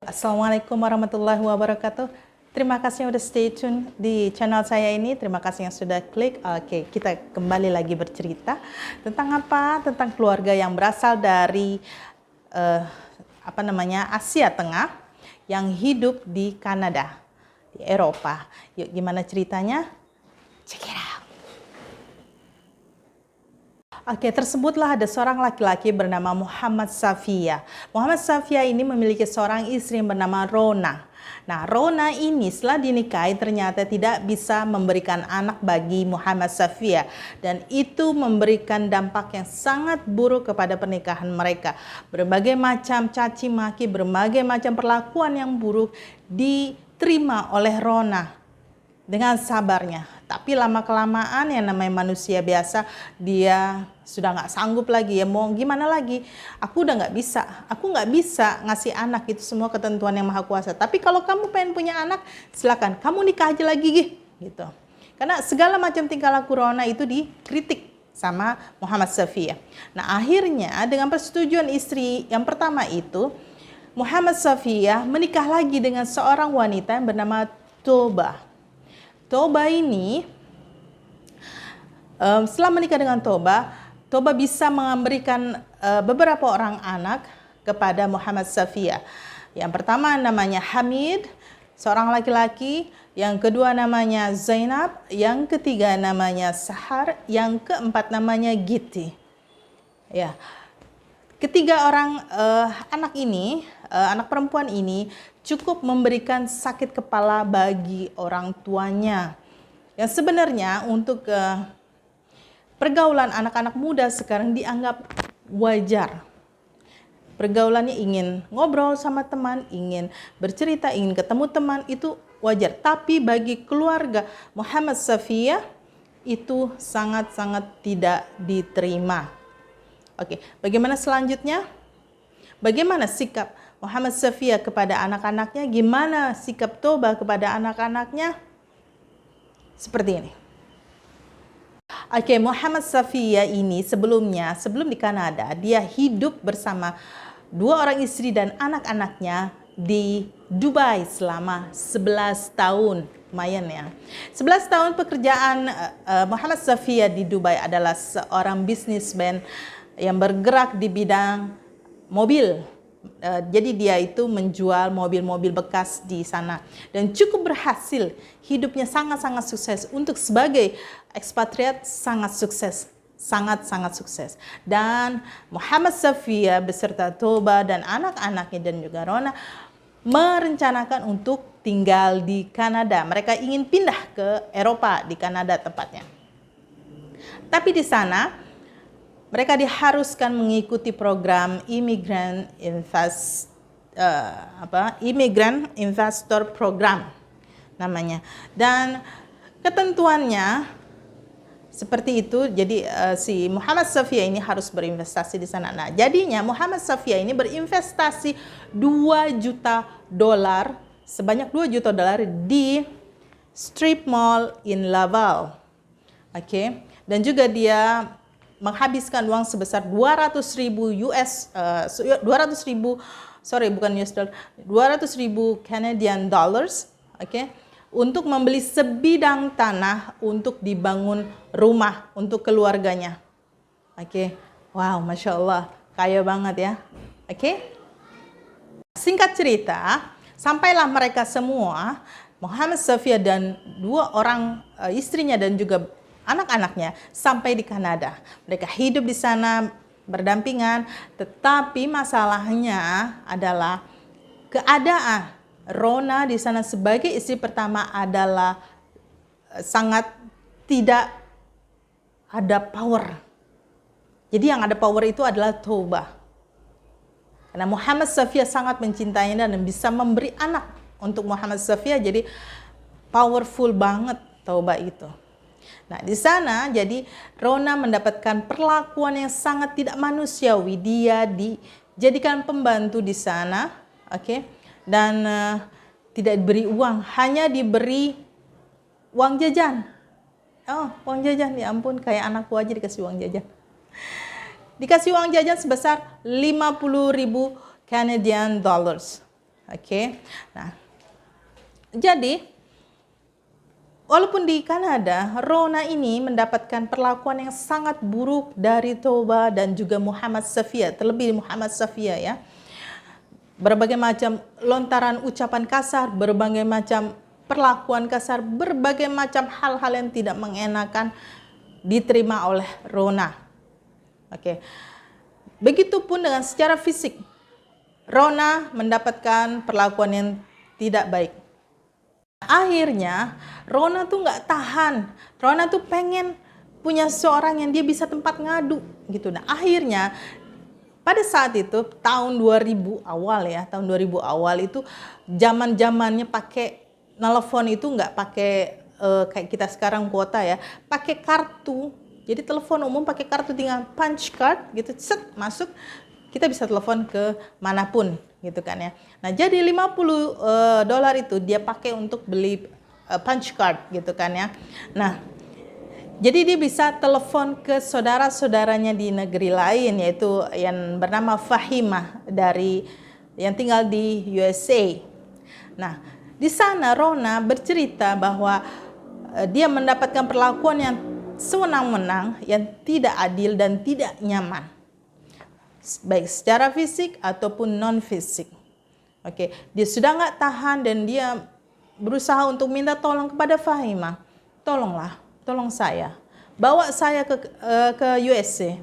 Assalamualaikum warahmatullahi wabarakatuh. Terima kasih yang udah stay tune di channel saya ini. Terima kasih yang sudah klik. Oke, kita kembali lagi bercerita tentang apa? Tentang keluarga yang berasal dari Asia Tengah yang hidup di Kanada, di Eropa. Yuk, gimana ceritanya? Check it out. Oke, tersebutlah ada seorang laki-laki bernama Muhammad Safia. Muhammad Safia ini memiliki seorang istri yang bernama Rona. Nah, Rona ini setelah dinikahi ternyata tidak bisa memberikan anak bagi Muhammad Safia. Dan itu memberikan dampak yang sangat buruk kepada pernikahan mereka. Berbagai macam caci maki, berbagai macam perlakuan yang buruk diterima oleh Rona dengan sabarnya. Tapi lama-kelamaan yang namanya manusia biasa, dia sudah nggak sanggup lagi ya, mau gimana lagi, aku udah nggak bisa, aku nggak bisa ngasih anak, itu semua ketentuan yang maha kuasa. Tapi kalau kamu pengen punya anak, silakan, kamu nikah aja lagi gitu. Karena segala macam tingkah laku Rona itu dikritik sama Muhammad Safia. Nah, akhirnya dengan persetujuan istri yang pertama itu, Muhammad Safia menikah lagi dengan seorang wanita yang bernama Toba. Toba ini setelah menikah dengan Toba bisa memberikan beberapa orang anak kepada Muhammad Safia. Yang pertama namanya Hamid, seorang laki-laki. Yang kedua namanya Zainab. Yang ketiga namanya Sahar. Yang keempat namanya Giti. Ya, ketiga orang anak ini, anak perempuan ini cukup memberikan sakit kepala bagi orang tuanya. Yang sebenarnya untuk pergaulan anak-anak muda sekarang dianggap wajar. Pergaulannya ingin ngobrol sama teman, ingin bercerita, ingin ketemu teman, itu wajar. Tapi bagi keluarga Muhammad Safia itu sangat-sangat tidak diterima. Oke, bagaimana selanjutnya? Bagaimana sikap Muhammad Safia kepada anak-anaknya? Gimana sikap Toba kepada anak-anaknya? Seperti ini. Oke, Muhammad Safia ini sebelum di Kanada, dia hidup bersama dua orang istri dan anak-anaknya di Dubai selama 11 tahun. Lumayan ya. 11 tahun pekerjaan Muhammad Safia di Dubai adalah seorang businessman yang bergerak di bidang mobil. Jadi dia itu menjual mobil-mobil bekas di sana dan cukup berhasil. Hidupnya sangat-sangat sukses. Untuk sebagai ekspatriat sangat sukses, sangat-sangat sukses. Dan Muhammad Safia beserta Toba dan anak-anaknya dan juga Rona merencanakan untuk tinggal di Kanada. Mereka ingin pindah ke Eropa, di Kanada tepatnya. Tapi di sana mereka diharuskan mengikuti program Immigrant Investor Program namanya. Dan ketentuannya seperti itu. Jadi si Muhammad Safia ini harus berinvestasi di sana. Nah, jadinya Muhammad Safia ini berinvestasi $2 juta, sebanyak $2 juta di strip mall in Laval. Oke. Dan juga dia menghabiskan uang sebesar 200.000 Canadian dollars, oke, untuk membeli sebidang tanah untuk dibangun rumah untuk keluarganya. Oke. Wow, Masya Allah, kaya banget ya. Oke. Singkat cerita, sampailah mereka semua, Muhammad Safia dan dua orang istrinya dan juga anak-anaknya sampai di Kanada. Mereka hidup di sana berdampingan, tetapi masalahnya adalah keadaan Rona di sana sebagai istri pertama adalah sangat tidak ada power. Jadi yang ada power itu adalah Toba. Karena Muhammad Safia sangat mencintainya dan bisa memberi anak untuk Muhammad Safia, jadi powerful banget Toba itu. Nah, di sana jadi Rona mendapatkan perlakuan yang sangat tidak manusiawi. Dia dijadikan pembantu di sana, oke, dan tidak diberi uang, hanya diberi uang jajan. Oh, uang jajan, ya ampun, kayak anakku aja dikasih uang jajan. Dikasih uang jajan sebesar 50.000 Canadian dollars. Oke. Nah, jadi walaupun di Kanada, Rona ini mendapatkan perlakuan yang sangat buruk dari Toba dan juga Muhammad Safia, terlebih Muhammad Safia ya. Berbagai macam lontaran ucapan kasar, berbagai macam perlakuan kasar, berbagai macam hal-hal yang tidak mengenakan diterima oleh Rona. Oke. Begitupun dengan secara fisik. Rona mendapatkan perlakuan yang tidak baik. Akhirnya Rona tuh nggak tahan. Rona tuh pengen punya seorang yang dia bisa tempat ngadu gitu. Nah akhirnya pada saat itu tahun 2000 awal ya, tahun 2000 awal itu zaman-zamannya pakai nelpon itu nggak pakai kayak kita sekarang kuota ya, pakai kartu. Jadi telepon umum pakai kartu, tinggal punch card gitu, set masuk, kita bisa telepon ke manapun gitu kan ya. Nah, jadi $50 itu dia pakai untuk beli punch card gitu kan ya. Nah, jadi dia bisa telepon ke saudara-saudaranya di negeri lain, yaitu yang bernama Fahimah dari yang tinggal di USA. Nah, di sana Rona bercerita bahwa dia mendapatkan perlakuan yang sewenang-wenang, yang tidak adil dan tidak nyaman, baik secara fisik ataupun non-fisik. Oke, dia sudah nggak tahan dan dia berusaha untuk minta tolong kepada Fahimah. Tolonglah, tolong saya. Bawa saya ke USA.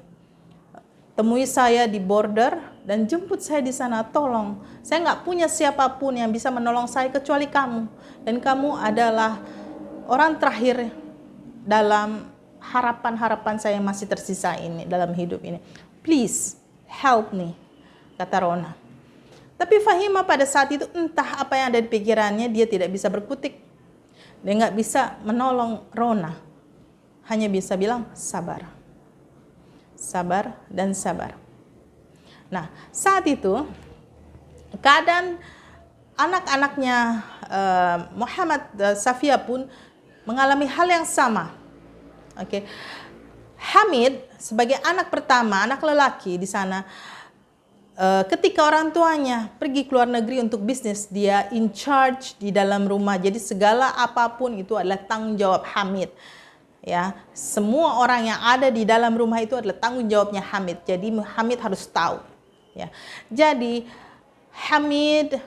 Temui saya di border dan jemput saya di sana, tolong. Saya nggak punya siapapun yang bisa menolong saya kecuali kamu. Dan kamu adalah orang terakhir dalam harapan-harapan saya yang masih tersisa ini dalam hidup ini. Please, help me, kata Rona. Tapi Fahimah pada saat itu entah apa yang ada di pikirannya, dia tidak bisa berkutik. Dia nggak bisa menolong Rona. Hanya bisa bilang sabar. Sabar dan sabar. Nah, saat itu keadaan anak-anaknya Muhammad Safia pun mengalami hal yang sama. Oke. Hamid sebagai anak pertama, anak lelaki di sana, ketika orang tuanya pergi ke luar negeri untuk bisnis, dia in charge di dalam rumah. Jadi segala apapun itu adalah tanggung jawab Hamid. Ya, semua orang yang ada di dalam rumah itu adalah tanggung jawabnya Hamid. Jadi Hamid harus tahu. Ya, jadi Hamid,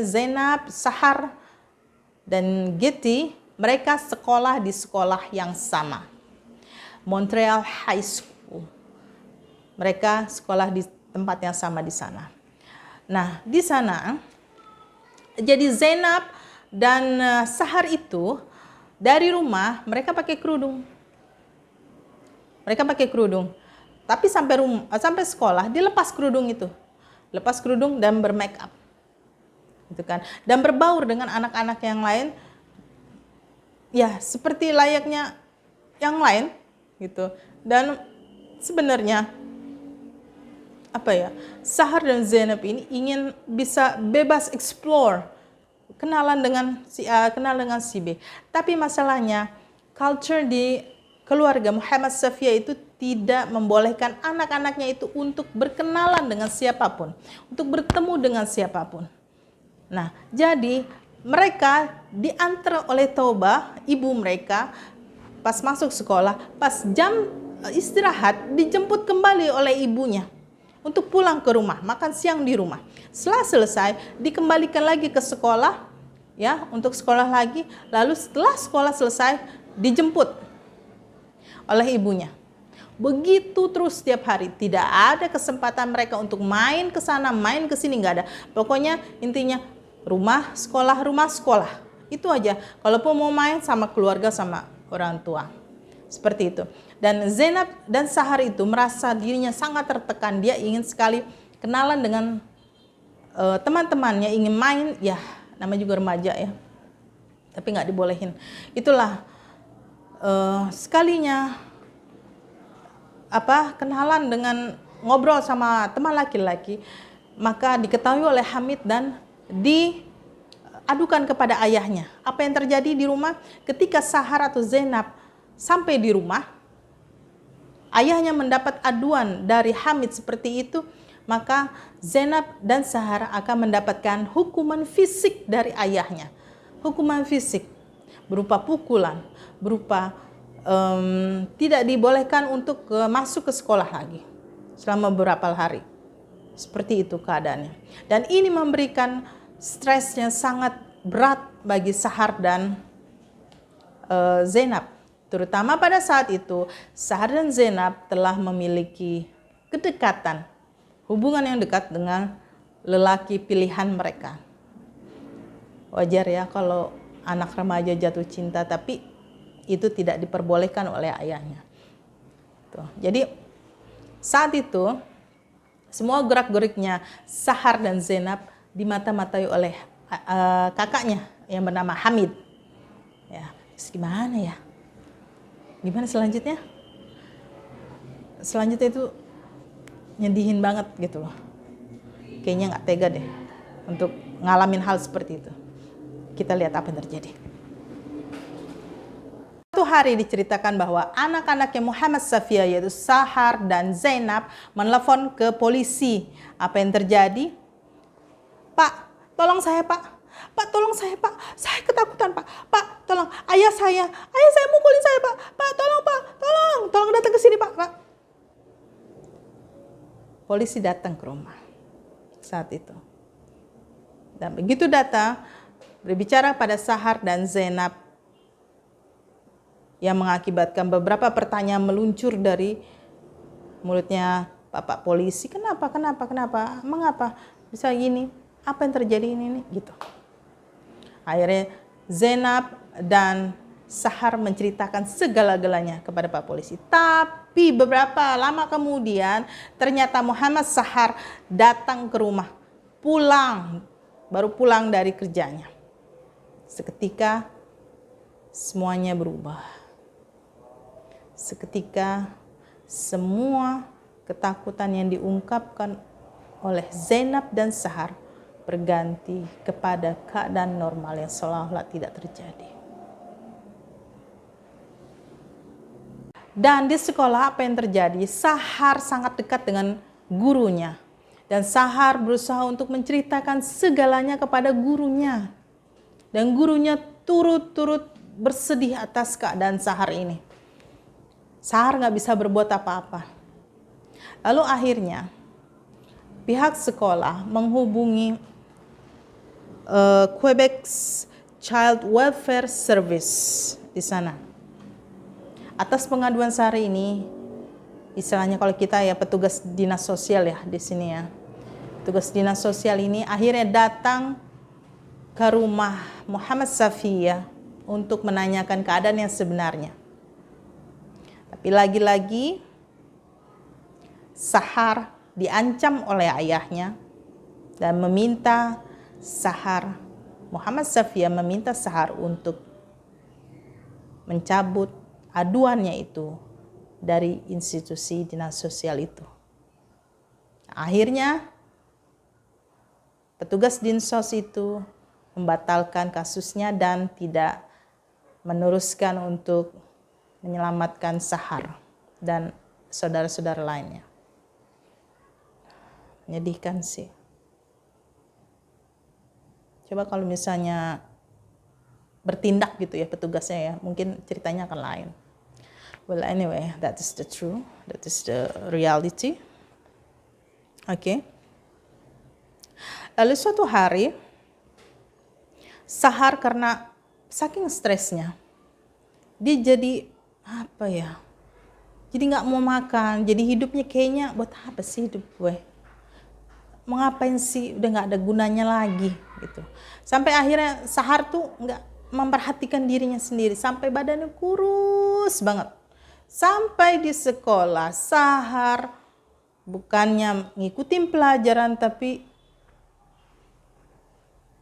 Zainab, Sahar, dan Getty, mereka sekolah di sekolah yang sama, Montreal High School. Mereka sekolah di tempat yang sama di sana. Nah, di sana, jadi Zainab dan Sahar itu dari rumah mereka pakai kerudung. Mereka pakai kerudung. Tapi sampai sekolah dilepas kerudung itu. Lepas kerudung dan bermake up. Gitu kan. Dan berbaur dengan anak-anak yang lain. Ya, seperti layaknya yang lain gitu. Dan sebenarnya Sahar dan Zainab ini ingin bisa bebas explore, kenalan dengan si A, kenal dengan si B. Tapi masalahnya culture di keluarga Muhammad Safia itu tidak membolehkan anak-anaknya itu untuk berkenalan dengan siapapun, untuk bertemu dengan siapapun. Nah, jadi mereka diantar oleh Toba, ibu mereka, pas masuk sekolah, pas jam istirahat, dijemput kembali oleh ibunya untuk pulang ke rumah, makan siang di rumah. Setelah selesai, dikembalikan lagi ke sekolah, ya, untuk sekolah lagi. Lalu setelah sekolah selesai, dijemput oleh ibunya. Begitu terus setiap hari, tidak ada kesempatan mereka untuk main ke sana, main ke sini, nggak ada. Pokoknya intinya rumah, sekolah. Itu aja. Kalaupun mau main sama keluarga, sama orang tua. Seperti itu. Dan Zainab dan Sahar itu merasa dirinya sangat tertekan. Dia ingin sekali kenalan dengan teman-temannya, ingin main, ya namanya juga remaja ya. Tapi nggak dibolehin. Itulah sekalinya kenalan dengan ngobrol sama teman laki-laki, maka diketahui oleh Hamid dan diadukan kepada ayahnya. Apa yang terjadi di rumah ketika Sahar atau Zainab sampai di rumah, ayahnya mendapat aduan dari Hamid seperti itu, maka Zainab dan Sahar akan mendapatkan hukuman fisik dari ayahnya. Hukuman fisik berupa pukulan, berupa tidak dibolehkan untuk masuk ke sekolah lagi selama beberapa hari. Seperti itu keadaannya. Dan ini memberikan stres yang sangat berat bagi Sahar dan Zainab. Terutama pada saat itu, Sahar dan Zainab telah memiliki kedekatan, hubungan yang dekat dengan lelaki pilihan mereka. Wajar ya kalau anak remaja jatuh cinta, tapi itu tidak diperbolehkan oleh ayahnya. Tuh. Jadi saat itu semua gerak-geriknya Sahar dan Zainab dimata-matai oleh kakaknya yang bernama Hamid. Ya, terus gimana ya? Gimana selanjutnya? Selanjutnya itu nyedihin banget gitu loh. Kayaknya nggak tega deh untuk ngalamin hal seperti itu. Kita lihat apa yang terjadi. Suatu hari diceritakan bahwa anak-anaknya Muhammad Safia yaitu Sahar dan Zainab menelpon ke polisi. Apa yang terjadi? Pak, tolong saya Pak. Pak, tolong saya Pak. Saya ketakutan Pak. Pak, tolong. Ayah saya mukulin saya Pak. Pak, tolong Pak. Tolong datang ke sini Pak. Pak. Polisi datang ke rumah saat itu. Dan begitu datang, berbicara pada Sahar dan Zainab yang mengakibatkan beberapa pertanyaan meluncur dari mulutnya Bapak polisi. Kenapa? Mengapa bisa gini? Apa yang terjadi ini? Gitu. Akhirnya Zainab dan Sahar menceritakan segala-galanya kepada Pak polisi. Tapi beberapa lama kemudian ternyata Muhammad Sahar datang ke rumah. Baru pulang dari kerjanya. Seketika semuanya berubah. Seketika semua ketakutan yang diungkapkan oleh Zainab dan Sahar berganti kepada keadaan normal yang seolah-olah tidak terjadi. Dan di sekolah apa yang terjadi? Sahar sangat dekat dengan gurunya. Dan Sahar berusaha untuk menceritakan segalanya kepada gurunya. Dan gurunya turut-turut bersedih atas keadaan Sahar ini. Sahar nggak bisa berbuat apa-apa. Lalu akhirnya pihak sekolah menghubungi Quebec Child Welfare Service di sana. Atas pengaduan Sahar ini, istilahnya kalau kita ya petugas dinas sosial ya di sini ya. Petugas dinas sosial ini akhirnya datang ke rumah Muhammad Safia untuk menanyakan keadaan yang sebenarnya. Tapi lagi-lagi Sahar diancam oleh ayahnya dan meminta Muhammad Safia meminta Sahar untuk mencabut aduannya itu dari institusi dinas sosial itu. Akhirnya petugas dinsos itu membatalkan kasusnya dan tidak meneruskan untuk menyelamatkan Sahar dan saudara-saudara lainnya. Menyedihkan sih. Coba kalau misalnya bertindak gitu ya petugasnya ya, mungkin ceritanya akan lain. Well anyway, that is the truth, that is the reality. Oke. Lalu suatu hari, Sahar karena saking stresnya, dia jadi apa ya? Jadi nggak mau makan, jadi hidupnya kayaknya buat apa sih hidup gue? Mau ngapain sih? Udah nggak ada gunanya lagi gitu. Sampai akhirnya Sahar tuh nggak memperhatikan dirinya sendiri, sampai badannya kurus banget. Sampai di sekolah Sahar bukannya ngikutin pelajaran tapi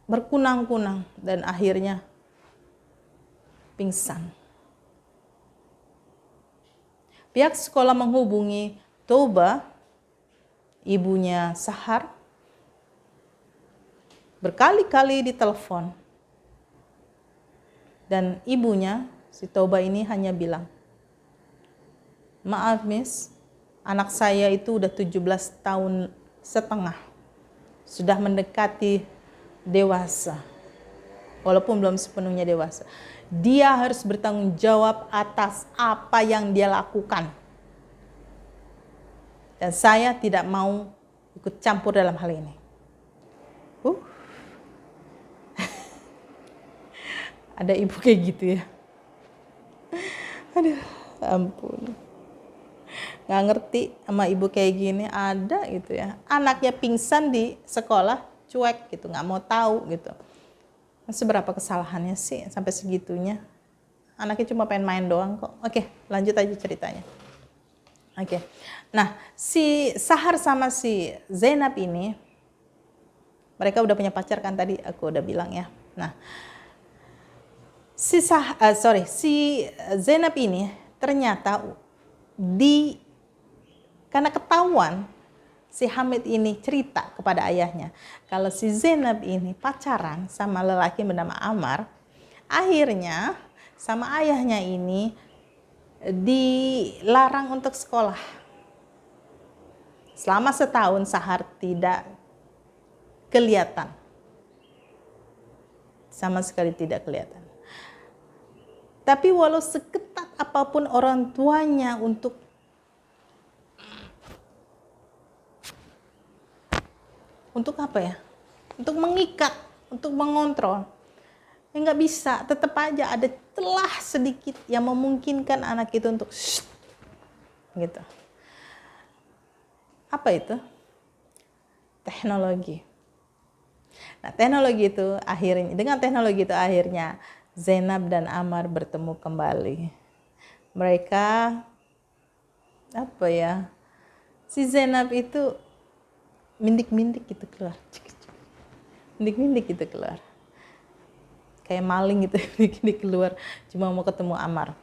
berkunang-kunang dan akhirnya pingsan. Pihak sekolah menghubungi Toba, ibunya Sahar, berkali-kali ditelepon. Dan ibunya, si Toba ini hanya bilang, "Maaf Miss, anak saya itu udah 17 tahun setengah, sudah mendekati dewasa. Walaupun belum sepenuhnya dewasa. Dia harus bertanggung jawab atas apa yang dia lakukan. Dan saya tidak mau ikut campur dalam hal ini. Ada ibu kayak gitu ya. Aduh, ampun. Nggak ngerti sama ibu kayak gini, ada gitu ya. Anaknya pingsan di sekolah, cuek gitu, nggak mau tahu gitu. Seberapa kesalahannya sih sampai segitunya? Anaknya cuma pengen main doang kok. Oke, lanjut aja ceritanya. Oke. Nah, si Sahar sama si Zainab ini, mereka udah punya pacar kan tadi aku udah bilang ya. Nah, si Zainab ini ternyata karena ketahuan si Hamid ini cerita kepada ayahnya kalau si Zainab ini pacaran sama lelaki bernama Ammar, akhirnya sama ayahnya ini dilarang untuk sekolah. Selama setahun Sahar tidak kelihatan. Sama sekali tidak kelihatan. Tapi walau seketat apapun orang tuanya untuk apa ya? Untuk mengikat, untuk mengontrol. Ya nggak bisa, tetap aja ada celah sedikit yang memungkinkan anak itu untuk gitu. Apa itu? Teknologi. Nah, dengan teknologi itu akhirnya Zainab dan Ammar bertemu kembali. Mereka si Zainab itu mindik-mindik gitu keluar. Mindik-mindik gitu keluar. Kayak maling gitu, mindik-mindik keluar cuma mau ketemu Ammar.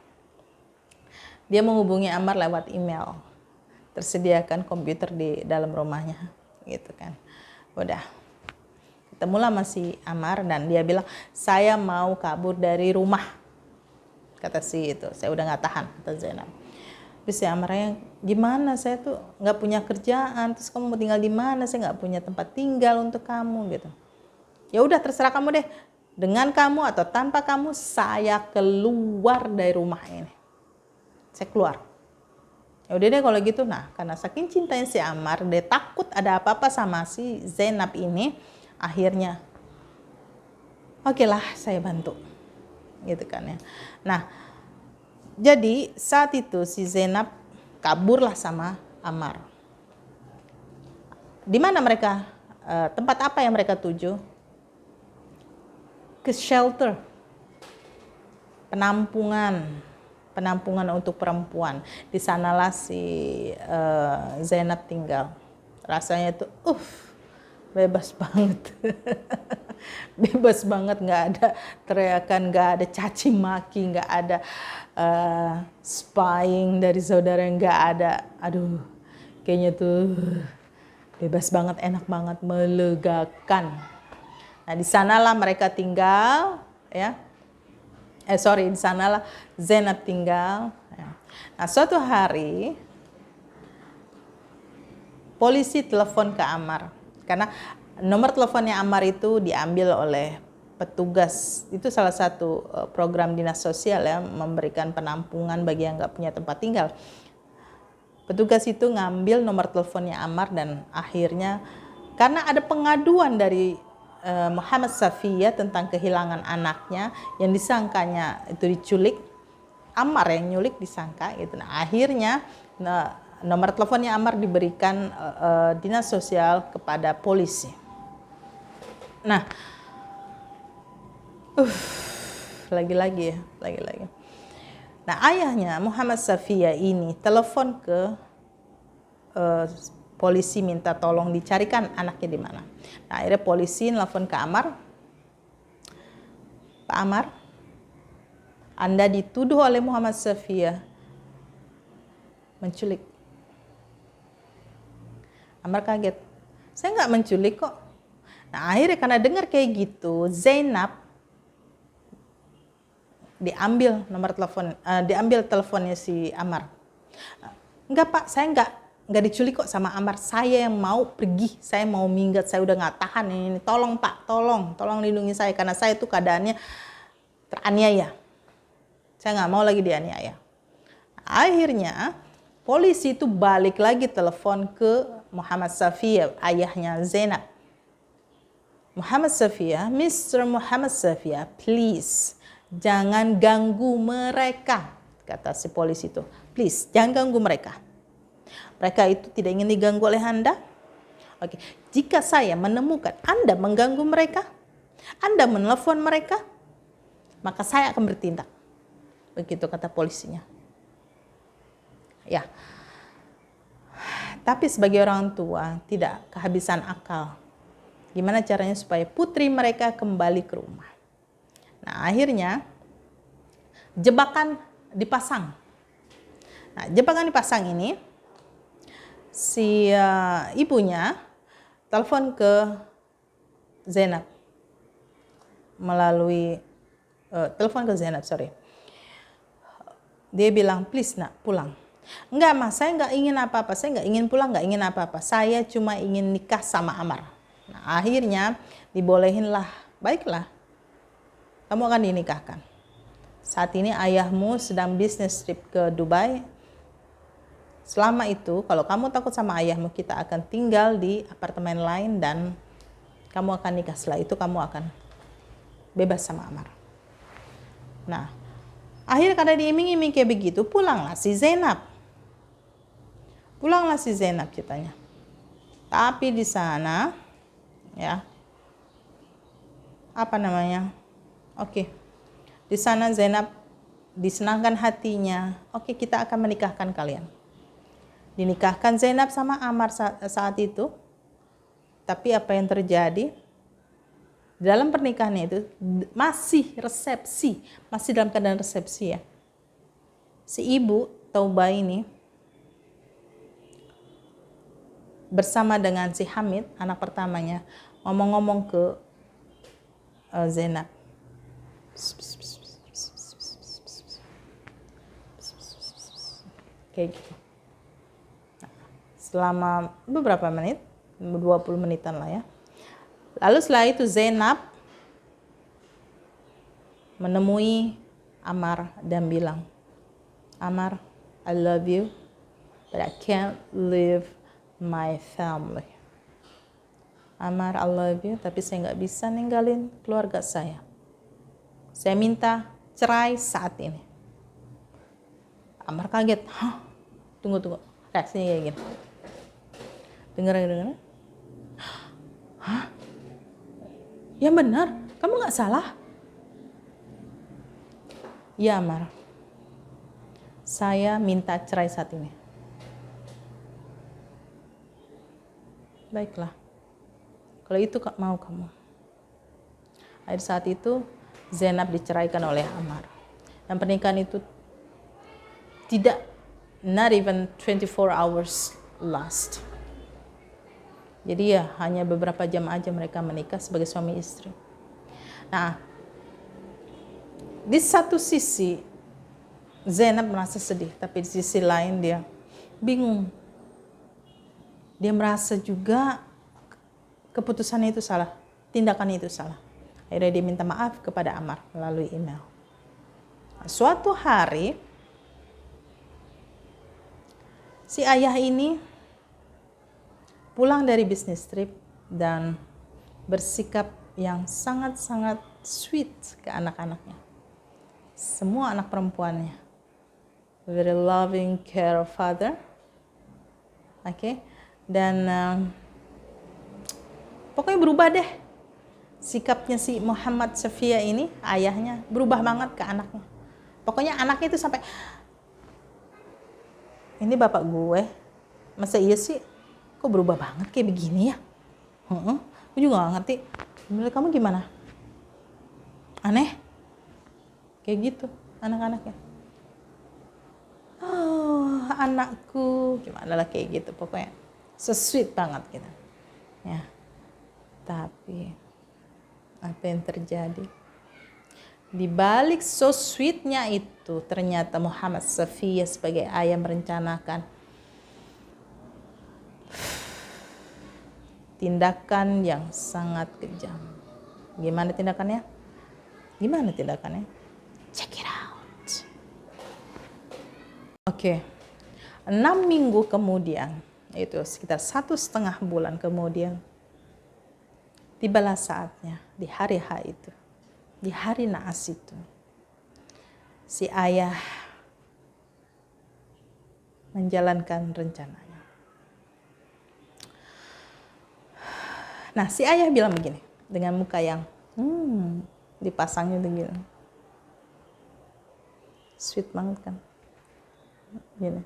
Dia menghubungi Ammar lewat email. Tersediakan komputer di dalam rumahnya gitu kan. Udah. Ketemulah sama si Ammar dan dia bilang, "Saya mau kabur dari rumah." Kata si itu, "Saya udah nggak tahan," kata Zainab. Terus si Ammarnya, "Gimana, saya tuh nggak punya kerjaan, terus kamu mau tinggal di mana? Saya nggak punya tempat tinggal untuk kamu," gitu. "Ya udah terserah kamu deh, dengan kamu atau tanpa kamu saya keluar dari rumah ini. Saya keluar." Ya udah deh kalau gitu. Nah, karena saking cintanya si Ammar, dia takut ada apa-apa sama si Zainab ini, akhirnya oke lah saya bantu. Gitu kan ya. Nah, jadi saat itu si Zainab kaburlah sama Ammar. Di mana mereka? Tempat apa yang mereka tuju? Ke shelter. Penampungan untuk perempuan. Di sanalah si Zainab tinggal. Rasanya itu bebas banget. Bebas banget, nggak ada teriakan, nggak ada caci maki, nggak ada spying dari saudara, nggak ada. Aduh, kayaknya tuh bebas banget, enak banget, melegakan. Nah, di sanalah mereka tinggal, ya. Di sanalah Zainab tinggal. Ya. Nah, suatu hari polisi telepon ke Ammar karena nomor teleponnya Ammar itu diambil oleh petugas. Itu salah satu program dinas sosial ya, memberikan penampungan bagi yang nggak punya tempat tinggal. Petugas itu ngambil nomor teleponnya Ammar dan akhirnya karena ada pengaduan dari Muhammad Safiya tentang kehilangan anaknya yang disangkanya itu diculik, Ammar yang nyulik disangka gitu. Nah, akhirnya nomor teleponnya Ammar diberikan dinas sosial kepada polisi. Nah, lagi-lagi. Nah, ayahnya Muhammad Safiya ini telepon ke polisi minta tolong dicarikan anaknya di mana. Nah, akhirnya polisi nelfon ke Ammar. "Pak Ammar, Anda dituduh oleh Muhammad Safiya menculik." Ammar kaget. "Saya nggak menculik kok." Nah, akhirnya karena dengar kayak gitu, Zainab diambil teleponnya si Ammar. "Enggak Pak, saya nggak nggak diculik kok sama Ammar. Saya yang mau pergi, saya mau minggat, saya udah nggak tahan ini. Tolong Pak, tolong lindungi saya karena saya tuh keadaannya teraniaya. Saya nggak mau lagi dianiaya. Akhirnya polisi itu balik lagi telepon ke Muhammad Safia, ayahnya Zainab. Muhammad Safia, Mr. Muhammad Safia, please jangan ganggu mereka, kata si polisi itu. Please, jangan ganggu mereka. Mereka itu tidak ingin diganggu oleh Anda. Oke, jika saya menemukan Anda mengganggu mereka, Anda menelpon mereka, maka saya akan bertindak. Begitu kata polisinya. Ya. Tapi sebagai orang tua tidak kehabisan akal. Gimana caranya supaya putri mereka kembali ke rumah. Nah, akhirnya jebakan dipasang. Nah, jebakan dipasang ini si ibunya telepon ke Zainab melalui Dia bilang, please nak, pulang. Enggak mas, saya enggak ingin apa-apa. Saya enggak ingin pulang, enggak ingin apa-apa. Saya cuma ingin nikah sama Ammar. Nah, akhirnya dibolehinlah. Baiklah, kamu akan dinikahkan. Saat ini ayahmu sedang bisnis trip ke Dubai. Selama itu, kalau kamu takut sama ayahmu, kita akan tinggal di apartemen lain dan kamu akan nikah. Setelah itu kamu akan bebas sama Ammar. Nah, akhirnya karena diiming-iming kayak begitu, pulanglah si Zainab ceritanya. Tapi di sana, ya, di sana Zainab disenangkan hatinya. Oke, kita akan menikahkan kalian. Dinikahkan Zainab sama Ammar saat itu. Tapi apa yang terjadi? Dalam pernikahannya itu masih dalam keadaan resepsi ya. Si ibu Taubah ini bersama dengan si Hamid, anak pertamanya, ngomong-ngomong ke Zainab. Kayak gitu. Selama beberapa menit, 20 menitan lah ya. Lalu setelah itu Zainab menemui Ammar dan bilang, Ammar, I love you, but I can't leave my family. Ammar, I love you, tapi saya nggak bisa ninggalin keluarga saya. Saya minta cerai saat ini. Ammar kaget. Hah? Tunggu. Reaksinya kayak gini. Dengar. Hah? Ya benar, kamu nggak salah. Ya Ammar, saya minta cerai saat ini. Baiklah, kalau itu mau kamu. Akhir saat itu Zainab diceraikan oleh Ammar. Dan pernikahan itu not even 24 hours last. Jadi ya hanya beberapa jam aja mereka menikah sebagai suami istri. Nah, di satu sisi Zainab merasa sedih, tapi di sisi lain dia bingung. Dia merasa juga keputusannya itu salah, tindakannya itu salah. Akhirnya dia minta maaf kepada Ammar melalui email. Nah, suatu hari si ayah ini pulang dari bisnis trip dan bersikap yang sangat-sangat sweet ke anak-anaknya. Semua anak perempuannya. Very loving care father. Oke. Dan pokoknya berubah deh. Sikapnya si Muhammad Safia ini, ayahnya, berubah banget ke anaknya. Pokoknya anaknya itu sampai, ini bapak gue, masa iya sih? Kok berubah banget kayak begini ya? Gue juga gak ngerti. Menurut kamu gimana? Aneh? Kayak gitu anak-anaknya. Oh, anakku. Gimana lah kayak gitu pokoknya. So sweet banget gitu. Ya. Tapi apa yang terjadi? Di balik so sweetnya itu ternyata Muhammad Safia sebagai ayah merencanakan tindakan yang sangat kejam. Gimana tindakannya? Gimana tindakannya? Check it out. Oke. 6 minggu kemudian, itu sekitar 1,5 bulan kemudian, tibalah saatnya di hari H itu, di hari naas itu, si ayah menjalankan rencananya. Nah, si ayah bilang begini, dengan muka yang dipasangnya begini. Sweet banget kan? Gini.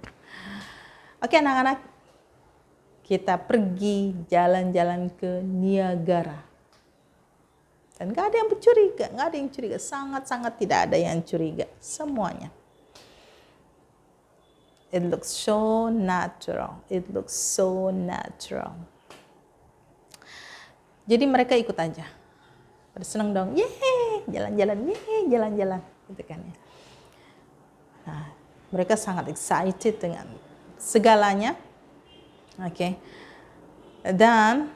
Oke anak-anak, kita pergi jalan-jalan ke Niagara. Dan gak ada yang curiga, gak ada yang curiga. Sangat-sangat tidak ada yang curiga. Semuanya. It looks so natural. It looks so natural. Jadi mereka ikut aja. Pada seneng dong. Yeay, jalan-jalan. Yeay, jalan-jalan. Gitu kan ya. Nah, mereka sangat excited dengan segalanya. Oke. Dan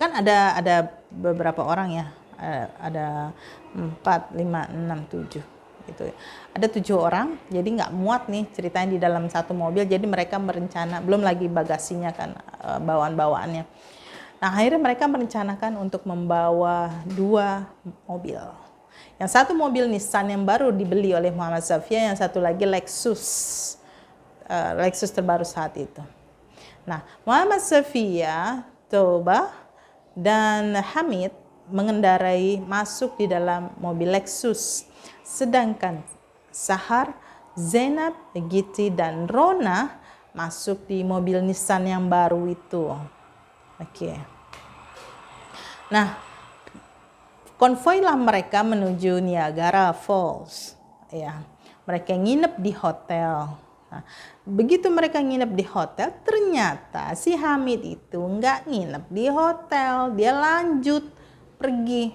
kan ada beberapa orang ya. Ada 4, 5, 6, 7 gitu. Ada 7 orang, jadi nggak muat nih ceritanya di dalam satu mobil. Jadi mereka merencana, belum lagi bagasinya kan, bawaan-bawaannya. Nah, akhirnya mereka merencanakan untuk membawa 2 mobil. Yang satu mobil Nissan yang baru dibeli oleh Muhammad Safia, yang satu lagi Lexus terbaru saat itu. Nah, Muhammad Safia, Toba, dan Hamid mengendarai masuk di dalam mobil Lexus. Sedangkan Sahar, Zainab, Giti, dan Rona masuk di mobil Nissan yang baru itu. Oke. Nah, konvoilah mereka menuju Niagara Falls. Ya, mereka nginep di hotel. Nah, begitu mereka nginep di hotel, ternyata si Hamid itu nggak nginep di hotel. Dia lanjut pergi,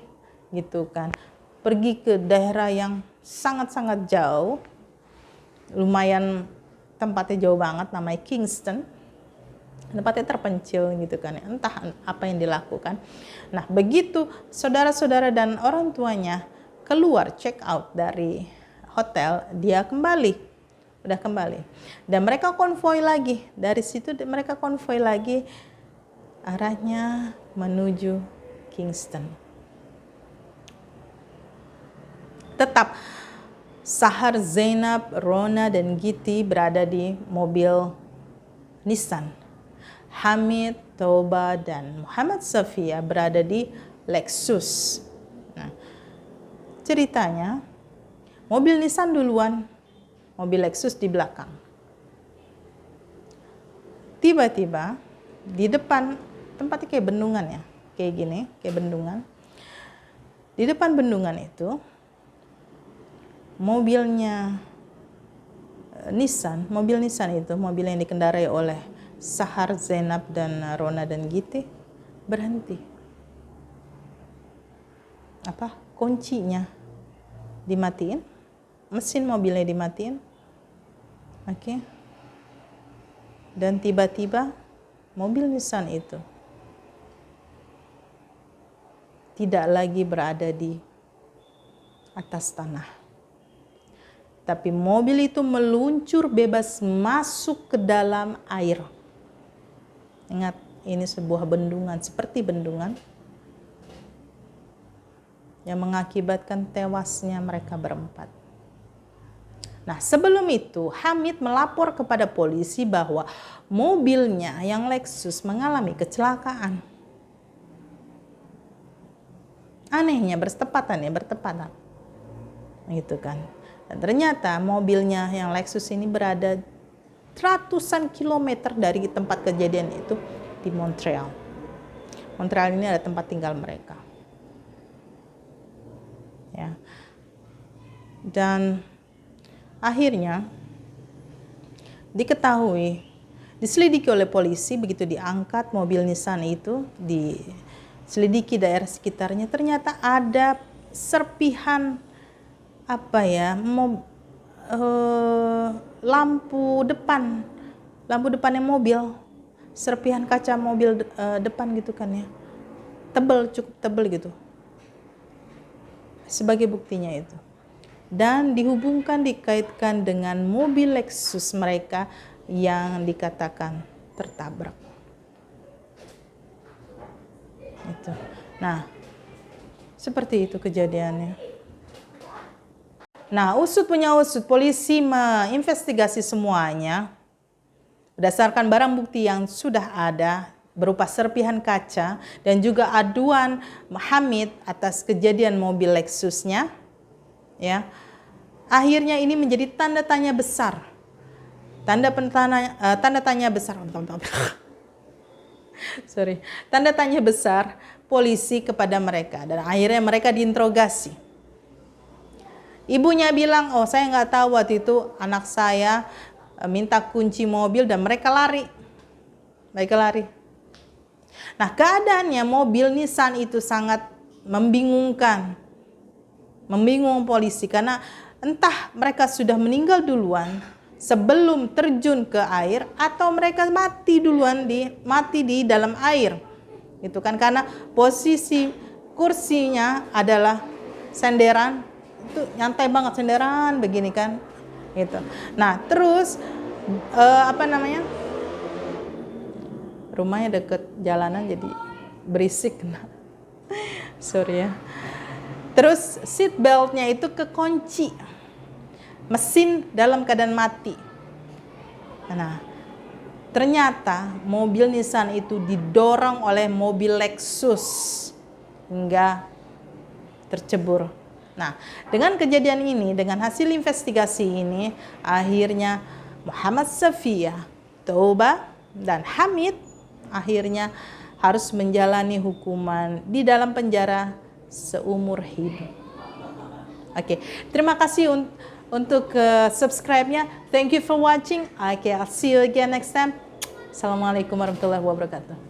gitu kan. Pergi ke daerah yang sangat-sangat jauh. Lumayan tempatnya jauh banget, namanya Kingston. Tempatnya terpencil gitu kan, entah apa yang dilakukan. Nah, begitu saudara-saudara dan orang tuanya keluar check out dari hotel, dia udah kembali. Dan mereka konvoi lagi, dari situ mereka konvoi lagi arahnya menuju Kingston. Tetap Sahar, Zainab, Rona, dan Giti berada di mobil Nissan. Hamid, Toba, dan Muhammad Safia berada di Lexus. Nah, ceritanya mobil Nissan duluan, mobil Lexus di belakang. Tiba-tiba di depan, tempatnya kayak bendungan ya, kayak gini, kayak bendungan. Di depan bendungan itu mobilnya mobil Nissan itu, mobil yang dikendarai oleh Sahar, Zainab, dan Rona, dan Giti berhenti. Kuncinya dimatiin, mesin mobilnya dimatiin. Oke. Dan tiba-tiba mobil Nissan itu tidak lagi berada di atas tanah. Tapi mobil itu meluncur bebas masuk ke dalam air. Ingat, ini sebuah bendungan, seperti bendungan yang mengakibatkan tewasnya mereka berempat. Nah, sebelum itu Hamid melapor kepada polisi bahwa mobilnya yang Lexus mengalami kecelakaan. Anehnya bertepatan. Gitu kan. Dan ternyata mobilnya yang Lexus ini berada ratusan kilometer dari tempat kejadian itu di Montreal. Montreal ini ada tempat tinggal mereka. Ya. Dan akhirnya diketahui, diselidiki oleh polisi. Begitu diangkat mobil Nissan itu, diselidiki daerah sekitarnya, ternyata ada serpihan lampu depannya mobil serpihan kaca mobil depan gitu kan ya. Tebal, cukup tebal gitu. Sebagai buktinya itu. Dan dikaitkan dengan mobil Lexus mereka yang dikatakan tertabrak. Itu. Nah, seperti itu kejadiannya. Nah, usut, polisi menginvestigasi semuanya berdasarkan barang bukti yang sudah ada berupa serpihan kaca dan juga aduan Hamid atas kejadian mobil Lexusnya. Ya, akhirnya ini menjadi tanda tanya besar. Tanda tanya besar. Tanda tanya besar polisi kepada mereka, dan akhirnya mereka diinterogasi. Ibunya bilang, oh saya nggak tahu waktu itu anak saya minta kunci mobil dan mereka lari. Nah, keadaannya mobil Nissan itu sangat membingungkan polisi, karena entah mereka sudah meninggal duluan sebelum terjun ke air atau mereka mati di dalam air. Itu kan karena posisi kursinya adalah senderan, itu nyantai banget senderan begini kan. Gitu. Nah, terus rumahnya deket jalanan jadi berisik. Sorry ya. Terus seat beltnya itu kekunci. Mesin dalam keadaan mati. Nah, ternyata mobil Nissan itu didorong oleh mobil Lexus hingga tercebur. Nah, dengan kejadian ini, dengan hasil investigasi ini, akhirnya Muhammad Safiyah, Toba, dan Hamid akhirnya harus menjalani hukuman di dalam penjara seumur hidup. Oke, terima kasih untuk subscribe-nya. Thank you for watching. Okay, I'll see you again next time. Assalamualaikum warahmatullahi wabarakatuh.